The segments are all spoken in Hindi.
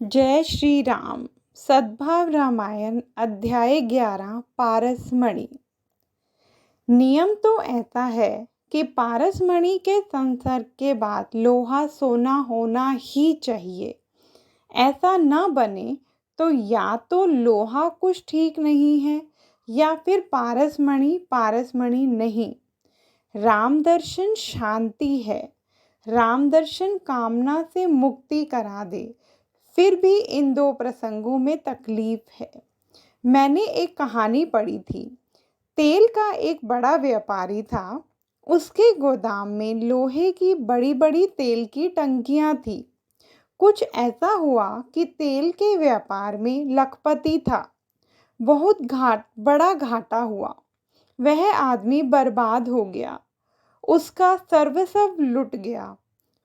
जय श्री राम। सद्भाव रामायण अध्याय 11 पारसमणि। नियम तो ऐसा है कि पारसमणि के संसर्ग के बाद लोहा सोना होना ही चाहिए। ऐसा न बने तो या तो लोहा कुछ ठीक नहीं है या फिर पारसमणि पारसमणि नहीं। राम दर्शन शांति है। राम दर्शन कामना से मुक्ति करा दे। फिर भी इन दो प्रसंगों में तकलीफ है। मैंने एक कहानी पढ़ी थी। तेल का एक बड़ा व्यापारी था। उसके गोदाम में लोहे की बड़ी बड़ी तेल की टंकियां थी। कुछ ऐसा हुआ कि तेल के व्यापार में लखपति था। बहुत बड़ा घाटा हुआ। वह आदमी बर्बाद हो गया। उसका सर्वस्व लुट गया।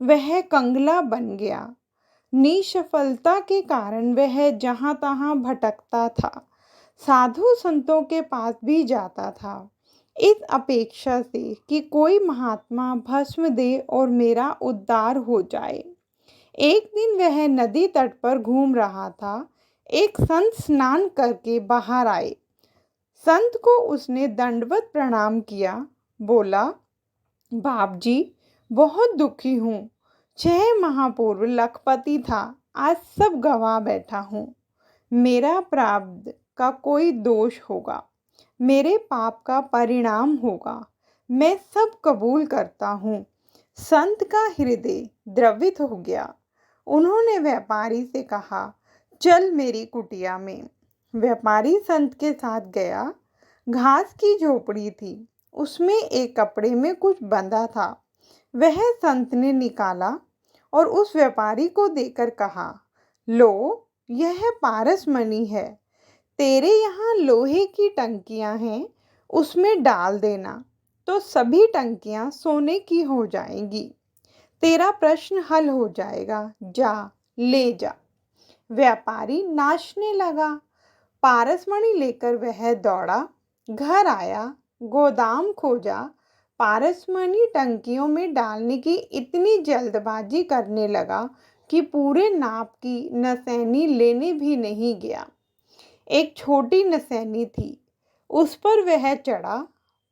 वह कंगला बन गया। निसफलता के कारण वह जहाँ तहाँ भटकता था। साधु संतों के पास भी जाता था, इस अपेक्षा से कि कोई महात्मा भस्म दे और मेरा उद्धार हो जाए। एक दिन वह नदी तट पर घूम रहा था। एक संत स्नान करके बाहर आए। संत को उसने दंडवत प्रणाम किया। बोला, बाप जी, बहुत दुखी हूँ। 6 माह पूर्व लखपति था, आज सब गंवा बैठा हूँ। मेरा प्रारब्ध का कोई दोष होगा, मेरे पाप का परिणाम होगा। मैं सब कबूल करता हूँ। संत का हृदय द्रवित हो गया। उन्होंने व्यापारी से कहा, चल मेरी कुटिया में। व्यापारी संत के साथ गया। घास की झोपड़ी थी, उसमें एक कपड़े में कुछ बंधा था। वह संत ने निकाला और उस व्यापारी को देकर कहा, लो, यह पारसमणि है। तेरे यहाँ लोहे की टंकियाँ हैं, उसमें डाल देना तो सभी टंकियाँ सोने की हो जाएंगी। तेरा प्रश्न हल हो जाएगा। जा, ले जा। व्यापारी नाचने लगा। पारसमणि लेकर वह दौड़ा। घर आया, गोदाम खोजा। पारसमणि टंकियों में डालने की इतनी जल्दबाजी करने लगा कि पूरे नाप की नसैनी लेने भी नहीं गया। एक छोटी नसैनी थी, उस पर वह चढ़ा,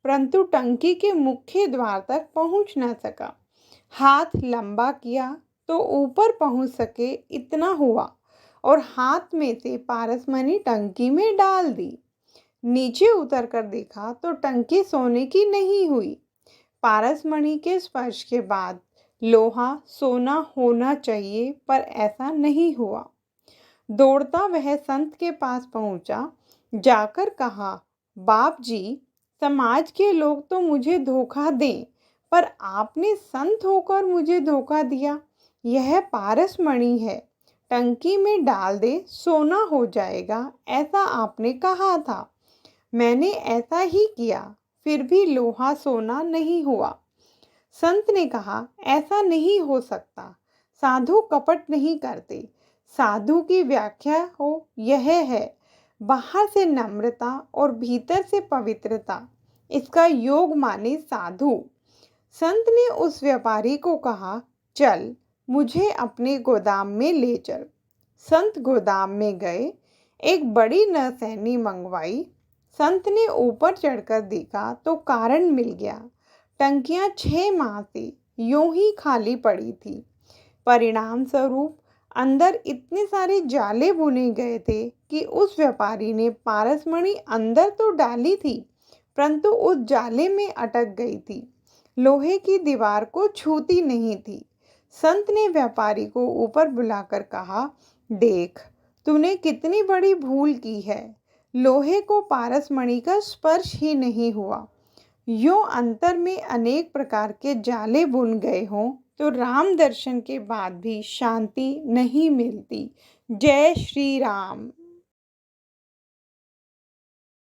परंतु टंकी के मुख्य द्वार तक पहुंच न सका। हाथ लंबा किया तो ऊपर पहुंच सके इतना हुआ और हाथ में से पारसमणि टंकी में डाल दी। नीचे उतर कर देखा तो टंकी सोने की नहीं हुई। पारसमणि के स्पर्श के बाद लोहा सोना होना चाहिए, पर ऐसा नहीं हुआ। दौड़ता वह संत के पास पहुंचा। जाकर कहा, बाप जी, समाज के लोग तो मुझे धोखा दें, पर आपने संत होकर मुझे धोखा दिया। यह पारसमणि है, टंकी में डाल दे, सोना हो जाएगा, ऐसा आपने कहा था। मैंने ऐसा ही किया, फिर भी लोहा सोना नहीं हुआ। संत ने कहा, ऐसा नहीं हो सकता। साधु कपट नहीं करते। साधु की व्याख्या हो यह है, बाहर से नम्रता और भीतर से पवित्रता, इसका योग माने साधु। संत ने उस व्यापारी को कहा, चल मुझे अपने गोदाम में ले चल। संत गोदाम में गए, एक बड़ी नसैनी मंगवाई। संत ने ऊपर चढ़कर देखा तो कारण मिल गया। टंकियां 6 माह से यूं ही खाली पड़ी थी। परिणाम स्वरूप अंदर इतने सारे जाले बुने गए थे कि उस व्यापारी ने पारसमणि अंदर तो डाली थी, परंतु उस जाले में अटक गई थी, लोहे की दीवार को छूती नहीं थी। संत ने व्यापारी को ऊपर बुलाकर कहा, देख, तूने कितनी बड़ी भूल की है। लोहे को पारसमणि का स्पर्श ही नहीं हुआ। यूं अंतर में अनेक प्रकार के जाले बुन गए हों तो राम दर्शन के बाद भी शांति नहीं मिलती। जय श्री राम।